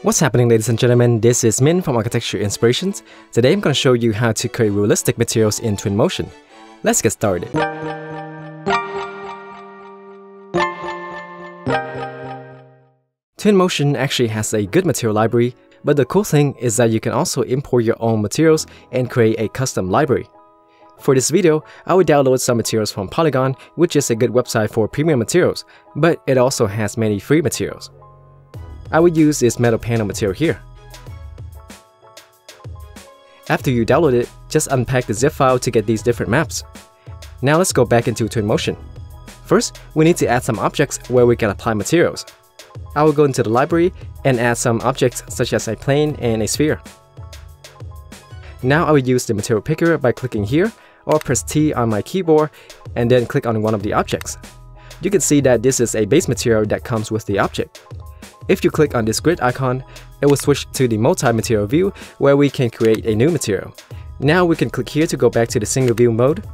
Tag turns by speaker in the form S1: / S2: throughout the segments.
S1: What's happening, ladies and gentlemen? This is Min from Architecture Inspirations. Today I'm going to show you how to create realistic materials in Twinmotion. Let's get started. Twinmotion actually has a good material library, but the cool thing is that you can also import your own materials and create a custom library. For this video, I will download some materials from Polygon, which is a good website for premium materials, but it also has many free materials. I will use this metal panel material here. After you download it, just unpack the zip file to get these different maps. Now let's go back into Twinmotion. First, we need to add some objects where we can apply materials. I will go into the library and add some objects such as a plane and a sphere. Now I will use the material picker by clicking here or press T on my keyboard and then click on one of the objects. You can see that this is a base material that comes with the object. If you click on this grid icon, it will switch to the multi-material view where we can create a new material. Now we can click here to go back to the single view mode.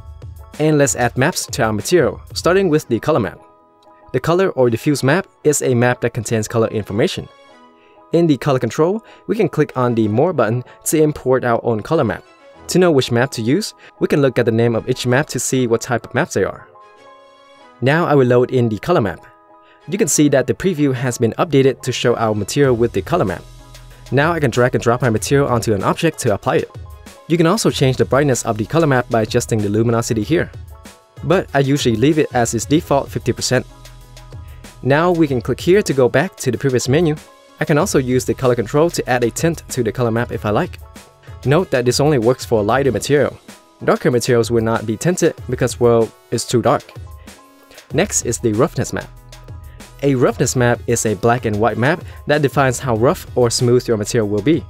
S1: And let's add maps to our material, starting with the color map. The color or diffuse map is a map that contains color information. In the color control, we can click on the More button to import our own color map. To know which map to use, we can look at the name of each map to see what type of maps they are. Now I will load in the color map. You can see that the preview has been updated to show our material with the color map. Now I can drag and drop my material onto an object to apply it. You can also change the brightness of the color map by adjusting the luminosity here. But I usually leave it as its default 50%. Now we can click here to go back to the previous menu. I can also use the color control to add a tint to the color map if I like. Note that this only works for lighter material. Darker materials will not be tinted because, well, it's too dark. Next is the roughness map. A roughness map is a black and white map that defines how rough or smooth your material will be.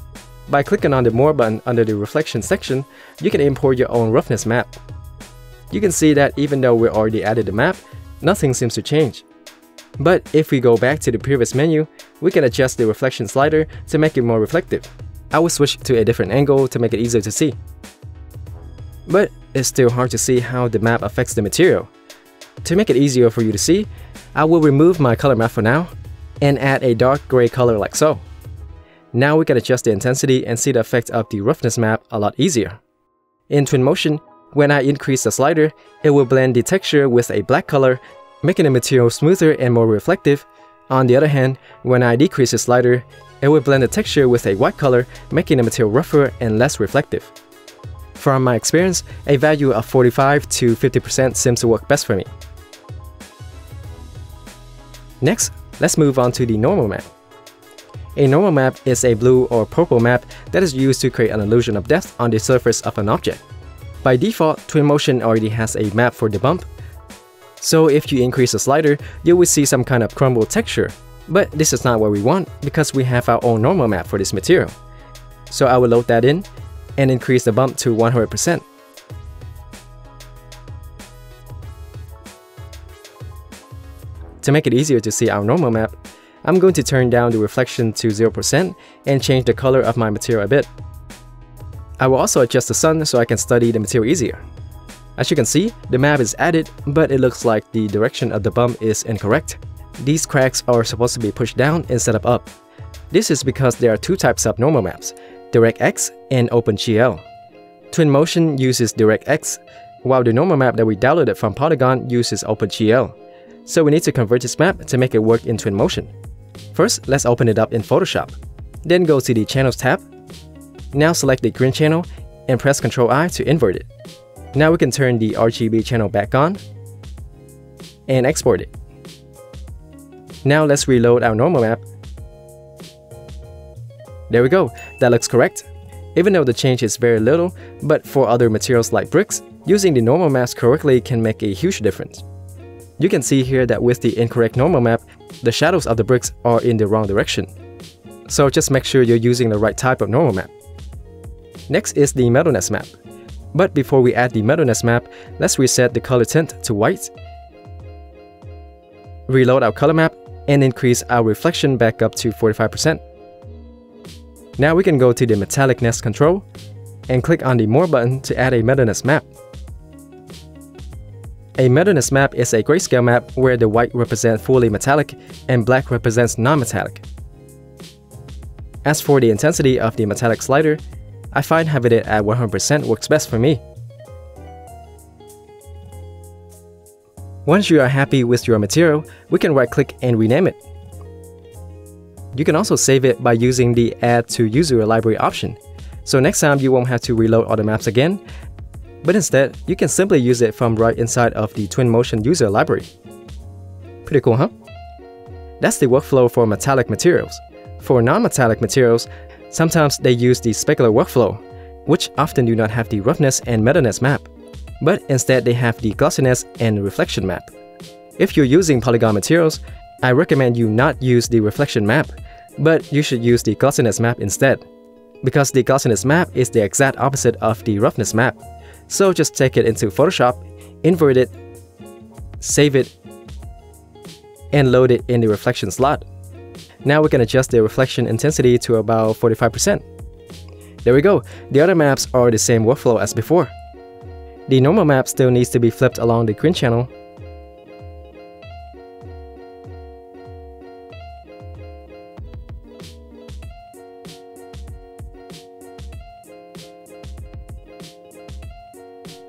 S1: By clicking on the More button under the reflection section, you can import your own roughness map. You can see that even though we already added the map, nothing seems to change. But if we go back to the previous menu, we can adjust the reflection slider to make it more reflective. I will switch to a different angle to make it easier to see. But it's still hard to see how the map affects the material. To make it easier for you to see, I will remove my color map for now and add a dark gray color like so. Now we can adjust the intensity and see the effect of the roughness map a lot easier. In Twinmotion, when I increase the slider, it will blend the texture with a black color, making the material smoother and more reflective. On the other hand, when I decrease the slider, it will blend the texture with a white color, making the material rougher and less reflective. From my experience, a value of 45 to 50% seems to work best for me. Next, let's move on to the normal map. A normal map is a blue or purple map that is used to create an illusion of depth on the surface of an object. By default, Twinmotion already has a map for the bump. So if you increase the slider, you will see some kind of crumbled texture. But this is not what we want because we have our own normal map for this material. So I will load that in and increase the bump to 100%. To make it easier to see our normal map, I'm going to turn down the reflection to 0% and change the color of my material a bit. I will also adjust the sun so I can study the material easier. As you can see, the map is added, but it looks like the direction of the bump is incorrect. These cracks are supposed to be pushed down instead of up. This is because there are two types of normal maps, DirectX and OpenGL. Twinmotion uses DirectX, while the normal map that we downloaded from Polygon uses OpenGL. So we need to convert this map to make it work in Twinmotion. First, let's open it up in Photoshop. Then go to the Channels tab. Now select the green channel and press Ctrl-I to invert it. Now we can turn the RGB channel back on and export it. Now let's reload our normal map. There we go, that looks correct. Even though the change is very little, but for other materials like bricks, using the normal maps correctly can make a huge difference. You can see here that with the incorrect normal map, the shadows of the bricks are in the wrong direction. So just make sure you're using the right type of normal map. Next is the Metalness map. But before we add the Metalness map, let's reset the color tint to white. Reload our color map and increase our reflection back up to 45%. Now we can go to the Metalness control and click on the More button to add a Metalness map. A Metalness map is a grayscale map where the white represents fully metallic and black represents non-metallic. As for the intensity of the metallic slider, I find having it at 100% works best for me. Once you are happy with your material, we can right-click and rename it. You can also save it by using the Add to User Library option. So next time you won't have to reload all the maps again, but instead, you can simply use it from right inside of the Twinmotion user library. Pretty cool, huh? That's the workflow for metallic materials. For non-metallic materials, sometimes they use the Specular Workflow, which often do not have the Roughness and Metalness map, but instead they have the Glossiness and Reflection map. If you're using polygon materials, I recommend you not use the Reflection map, but you should use the Glossiness map instead, because the Glossiness map is the exact opposite of the Roughness map. So just take it into Photoshop, invert it, save it, and load it in the reflection slot. Now we can adjust the reflection intensity to about 45%. There we go, the other maps are the same workflow as before. The normal map still needs to be flipped along the green channel.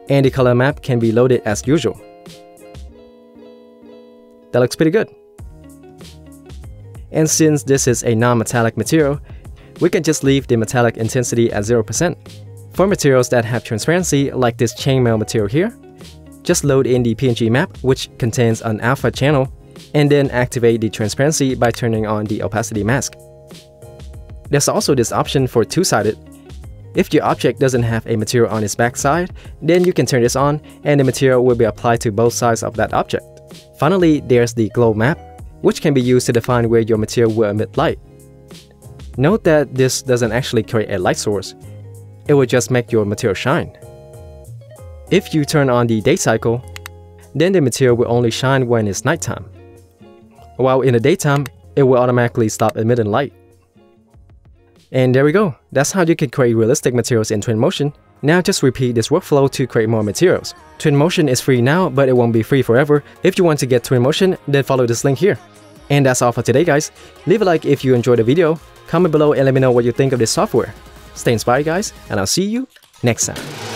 S1: And the color map can be loaded as usual. That looks pretty good. And since this is a non-metallic material, we can just leave the metallic intensity at 0%. For materials that have transparency, like this chainmail material here, just load in the PNG map, which contains an alpha channel, and then activate the transparency by turning on the opacity mask. There's also this option for two-sided. If your object doesn't have a material on its backside, then you can turn this on and the material will be applied to both sides of that object. Finally, there's the glow map, which can be used to define where your material will emit light. Note that this doesn't actually create a light source, it will just make your material shine. If you turn on the day cycle, then the material will only shine when it's nighttime, while in the daytime, it will automatically stop emitting light. And there we go, that's how you can create realistic materials in Twinmotion. Now just repeat this workflow to create more materials. Twinmotion is free now, but it won't be free forever. If you want to get Twinmotion, then follow this link here. And that's all for today guys. Leave a like if you enjoyed the video, comment below and let me know what you think of this software. Stay inspired guys, and I'll see you next time.